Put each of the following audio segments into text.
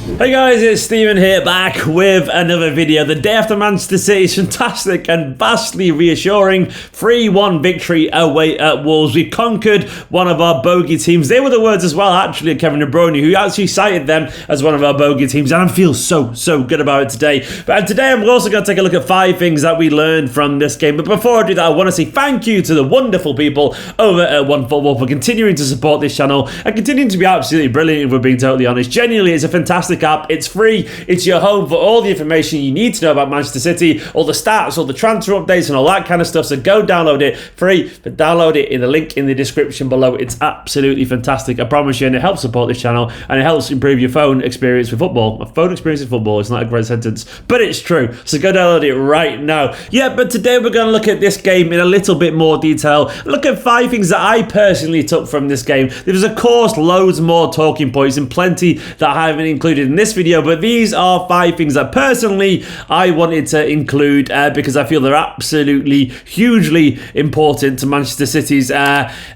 Hey guys, it's Steven here, back with another video. The day after Manchester City's fantastic and vastly reassuring 3-1 victory away at Wolves. We conquered one of our bogey teams. They were the words as well, actually, of Kevin De Bruyne, who actually cited them as one of our bogey teams, and I feel so good about it today. But today I'm also going to take a look at 5 things that we learned from this game. But before I do that, I want to say thank you to the wonderful people over at OneFootball for continuing to support this channel and continuing to be absolutely brilliant, if we're being totally honest. Genuinely, it's a fantastic app. It's free. It's your home for all the information you need to know about Manchester City, all the stats, all the transfer updates and all that kind of stuff. So go download it, free, but download it in the link in the description below. It's absolutely fantastic, I promise you, and it helps support this channel and it helps improve your phone experience with football. A phone experience with football is not a great sentence, but it's true. So go download it right now. Yeah, but today we're going to look at this game in a little bit more detail. Look at 5 things that I personally took from this game. There was, of course, loads more talking points and plenty that I haven't included in this video, but these are 5 things that personally I wanted to include because I feel they're absolutely hugely important to Manchester City's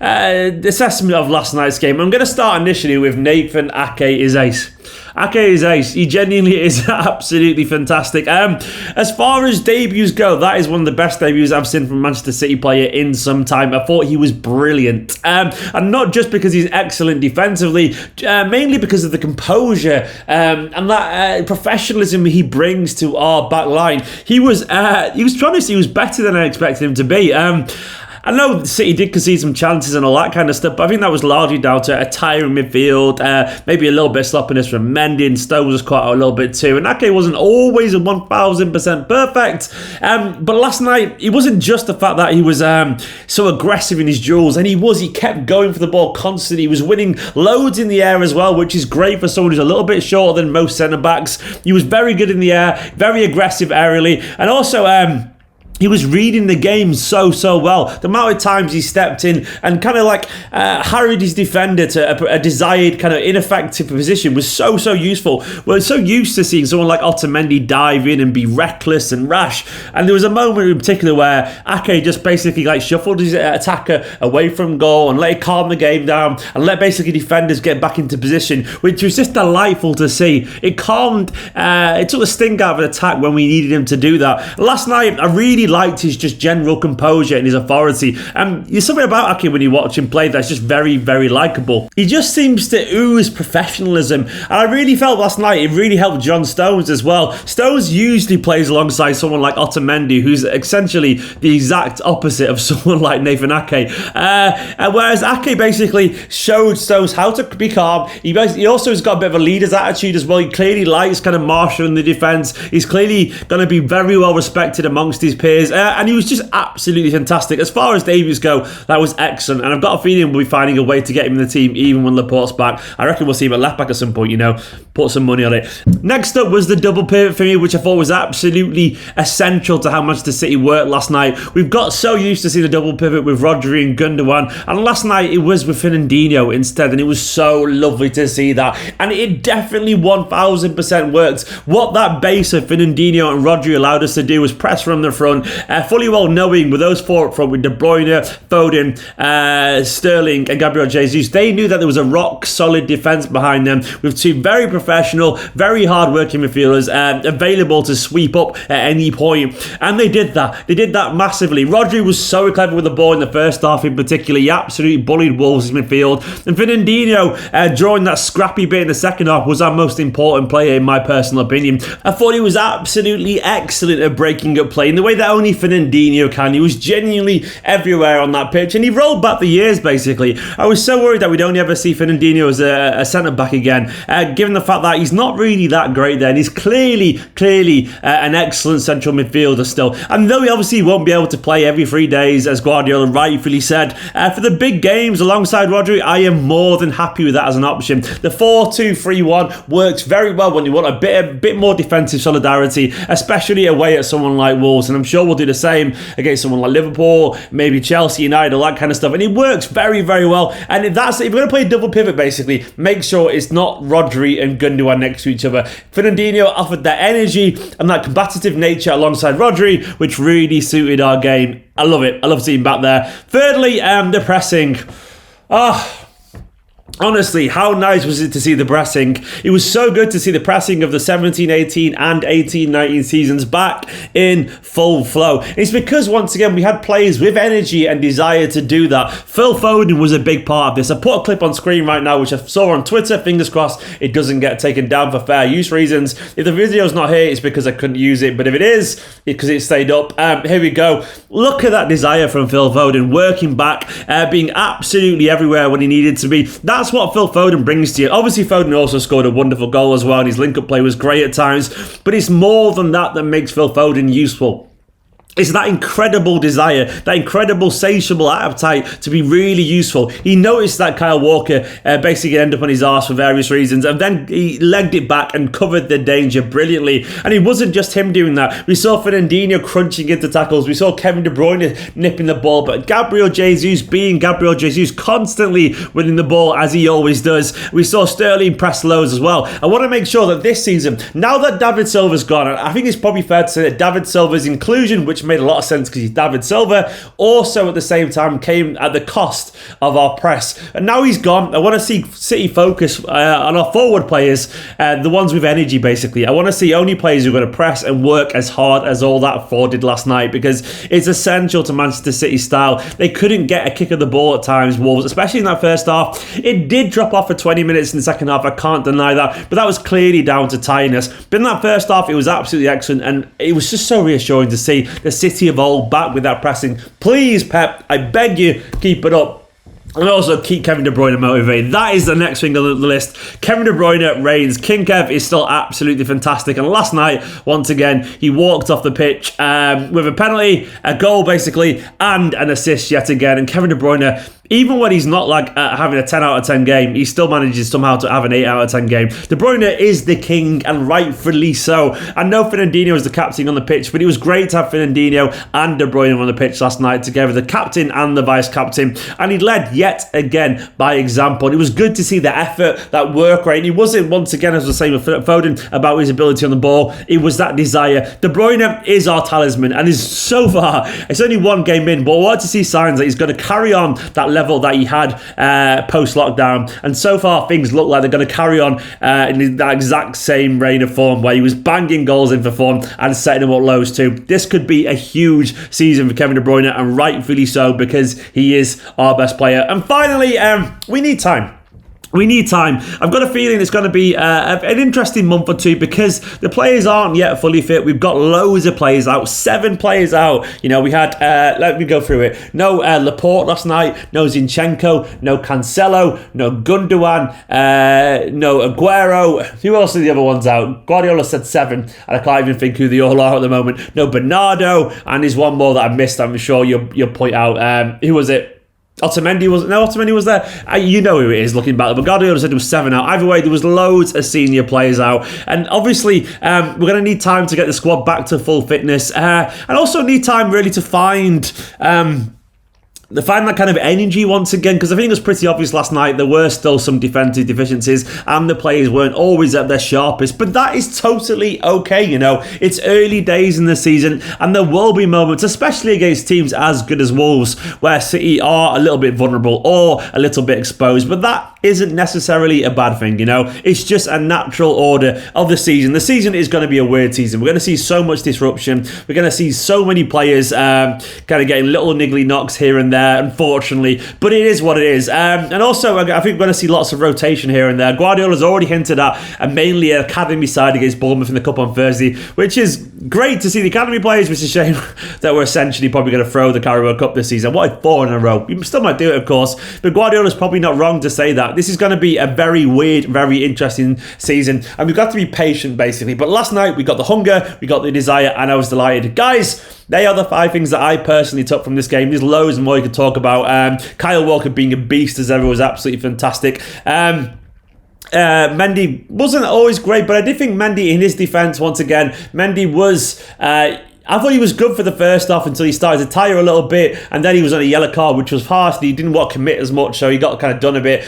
assessment of last night's game. I'm going to start initially with Nathan Ake is ace. Ake is ace. He genuinely is absolutely fantastic. As far as debuts go, that is one of the best debuts I've seen from a Manchester City player in some time. I thought he was brilliant. And not just because he's excellent defensively, mainly because of the composure and that professionalism he brings to our back line. He was better than I expected him to be. I know City did concede some chances and all that kind of stuff, but I think that was largely down to a tiring midfield, maybe a little bit of sloppiness from Mendy, and Stones was caught out a little bit too. And Ake wasn't always a 1000% perfect, but last night, it wasn't just the fact that he was so aggressive in his duels, and he kept going for the ball constantly. He was winning loads in the air as well, which is great for someone who's a little bit shorter than most centre-backs. He was very good in the air, very aggressive aerially, and also he was reading the game so well. The amount of times he stepped in and kind of like harried his defender to a desired kind of ineffective position was so useful. We're so used to seeing someone like Otamendi dive in and be reckless and rash. And there was a moment in particular where Ake just basically like shuffled his attacker away from goal and let it calm the game down and let basically defenders get back into position, which was just delightful to see. It calmed, it took the sting out of an attack when we needed him to do that. Last night, I really liked his just general composure and his authority. There's something about Ake when you watch him play that's just very likable. He just seems to ooze professionalism, and I really felt last night it really helped John Stones as well. Stones usually plays alongside someone like Otamendi, who's essentially the exact opposite of someone like Nathan Ake. Whereas Ake basically showed Stones how to be calm. He also has got a bit of a leader's attitude as well. He clearly likes kind of marshalling the defence. He's clearly going to be very well respected amongst his peers. And he was just absolutely fantastic. As far as debuts go, that was excellent. And I've got a feeling we'll be finding a way to get him in the team even when Laporte's back. I reckon we'll see him at left back at some point, put some money on it. Next up was the double pivot for me, which I thought was absolutely essential to how Manchester City worked last night. We've got so used to seeing the double pivot with Rodri and Gundogan, and last night it was with Fernandinho instead, and it was so lovely to see that. And it definitely 1000% worked. What that base of Fernandinho and Rodri allowed us to do was press from the front, fully well knowing with those 4 up front, with De Bruyne, Foden, Sterling and Gabriel Jesus, they knew that there was a rock solid defence behind them with 2 very professional, very hard working midfielders available to sweep up at any point, and they did that. They did that massively. Rodri was so clever with the ball in the first half in particular. He absolutely bullied Wolves' midfield, and Fernandinho drawing that scrappy bit in the second half was our most important player in my personal opinion. I thought he was absolutely excellent at breaking up play in the way that only Fernandinho can. He was genuinely everywhere on that pitch, and he rolled back the years basically. I was so worried that we'd only ever see Fernandinho as a centre-back again, given the fact that he's not really that great there, and he's clearly an excellent central midfielder still. And though he obviously won't be able to play every 3 days, as Guardiola rightfully said, for the big games alongside Rodri, I am more than happy with that as an option. The 4-2-3-1 works very well when you want a bit more defensive solidarity, especially away at someone like Wolves, and I'm sure we'll do the same against someone like Liverpool, maybe Chelsea, United, all that kind of stuff, and it works very well. And if you're going to play a double pivot, basically make sure it's not Rodri and Gundogan next to each other. Fernandinho offered that energy and that combative nature alongside Rodri, which really suited our game. I love it. I love seeing him back there. Thirdly, the pressing. Honestly, how nice was it to see the pressing? It was so good to see the pressing of the 17-18 and 18-19 seasons back in full flow. It's because, once again, we had players with energy and desire to do that. Phil Foden was a big part of this. I put a clip on screen right now, which I saw on Twitter. Fingers crossed it doesn't get taken down for fair use reasons. If the video's not here, it's because I couldn't use it. But if it is, it's because it stayed up. Here we go. Look at that desire from Phil Foden, working back, being absolutely everywhere when he needed to be. That's what Phil Foden brings to you. Obviously, Foden also scored a wonderful goal as well, and his link-up play was great at times, but it's more than that makes Phil Foden useful. It's that incredible desire, that incredible satiable appetite to be really useful. He noticed that Kyle Walker basically ended up on his arse for various reasons, and then he legged it back and covered the danger brilliantly. And it wasn't just him doing that. We saw Fernandinho crunching into tackles. We saw Kevin De Bruyne nipping the ball, but Gabriel Jesus being Gabriel Jesus, constantly winning the ball as he always does. We saw Sterling press lows as well. I want to make sure that this season, now that David Silva's gone, I think it's probably fair to say that David Silva's inclusion, which made a lot of sense because he's David Silva, also at the same time came at the cost of our press. And now he's gone. I want to see City focus on our forward players, the ones with energy basically. I want to see only players who are going to press and work as hard as all that four did last night, because it's essential to Manchester City's style. They couldn't get a kick of the ball at times, Wolves, especially in that first half. It did drop off for 20 minutes in the second half, I can't deny that, but that was clearly down to tiredness. But in that first half, it was absolutely excellent, and it was just so reassuring to see the City of old back with that pressing. Please, Pep, I beg you, keep it up. And also keep Kevin De Bruyne motivated. That is the next thing on the list. Kevin De Bruyne reigns. King Kev is still absolutely fantastic. And last night, once again, he walked off the pitch with a penalty, a goal basically, and an assist yet again. And Kevin De Bruyne, even when he's not like having a 10 out of 10 game, he still manages somehow to have an 8 out of 10 game. De Bruyne is the king, and rightfully so. I know Fernandinho is the captain on the pitch, but it was great to have Fernandinho and De Bruyne on the pitch last night together, the captain and the vice captain. And he led yet again by example. And it was good to see the effort, that work rate. And he wasn't, once again, as I was saying with Foden, about his ability on the ball. It was that desire. De Bruyne is our talisman, and is so far, it's only one game in, but I want to see signs that he's going to carry on that level that he had post-lockdown, and so far things look like they're going to carry on in that exact same reign of form where he was banging goals in for fun and setting them up lows too. This could be a huge season for Kevin De Bruyne, and rightfully so, because he is our best player. And finally, we need time. We need time. I've got a feeling it's going to be an interesting month or two, because the players aren't yet fully fit. We've got loads of players out, 7 players out. You know, we had, let me go through it. No Laporte last night, no Zinchenko, no Cancelo, no Gundogan, no Aguero. Who else are the other ones out? Guardiola said 7, and I can't even think who they all are at the moment. No Bernardo, and there's one more that I missed, I'm sure you'll point out. Who was it? Otamendi was there. You know who it is looking back. But Guardiola said it was 7 out. Either way, there was loads of senior players out. And obviously, we're going to need time to get the squad back to full fitness. And also need time really to find that kind of energy once again, because I think it was pretty obvious last night there were still some defensive deficiencies and the players weren't always at their sharpest, but that is totally okay. You know, it's early days in the season, and there will be moments, especially against teams as good as Wolves, where City are a little bit vulnerable or a little bit exposed, but that isn't necessarily a bad thing. You know, it's just a natural order of the season. The season is going to be a weird season. We're going to see so much disruption. We're going to see so many players kind of getting little niggly knocks here and there, unfortunately, but it is what it is. And also, I think we're going to see lots of rotation here and there. Guardiola's already hinted at a mainly academy side against Bournemouth in the Cup on Thursday, which is great to see the academy players, which is a shame that we're essentially probably going to throw the Carabao Cup this season. What, 4 in a row? We still might do it, of course, but Guardiola's probably not wrong to say that. This is going to be a very weird, very interesting season, and we've got to be patient, basically. But last night, we got the hunger, we got the desire, and I was delighted. Guys, they are the 5 things that I personally took from this game. There's loads more you could talk about. Kyle Walker being a beast as ever was absolutely fantastic. Mendy wasn't always great, but I did think Mendy, in his defence, once again, Mendy was... I thought he was good for the first half until he started to tire a little bit, and then he was on a yellow card, which was harsh, and he didn't want to commit as much, so he got kind of done a bit.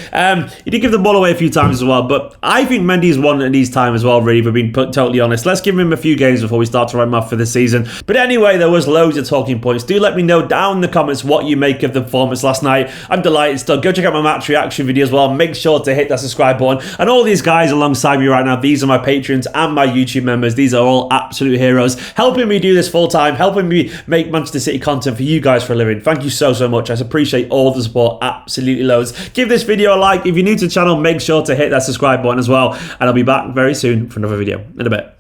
He did give the ball away a few times as well, but I think Mendy's won at these time as well, really, for being totally honest. Let's give him a few games before we start to write him off for the season. But anyway, there was loads of talking points. Do let me know down in the comments what you make of the performance last night. I'm delighted still. Go check out my match reaction video as well. Make sure to hit that subscribe button. And all these guys alongside me right now, these are my patrons and my YouTube members. These are all absolute heroes, helping me do this full time, helping me make Manchester City content for you guys for a living. Thank you so much. I appreciate all the support, absolutely loads. Give this video a like. If you're new to the channel, make sure to hit that subscribe button as well. And I'll be back very soon for another video in a bit.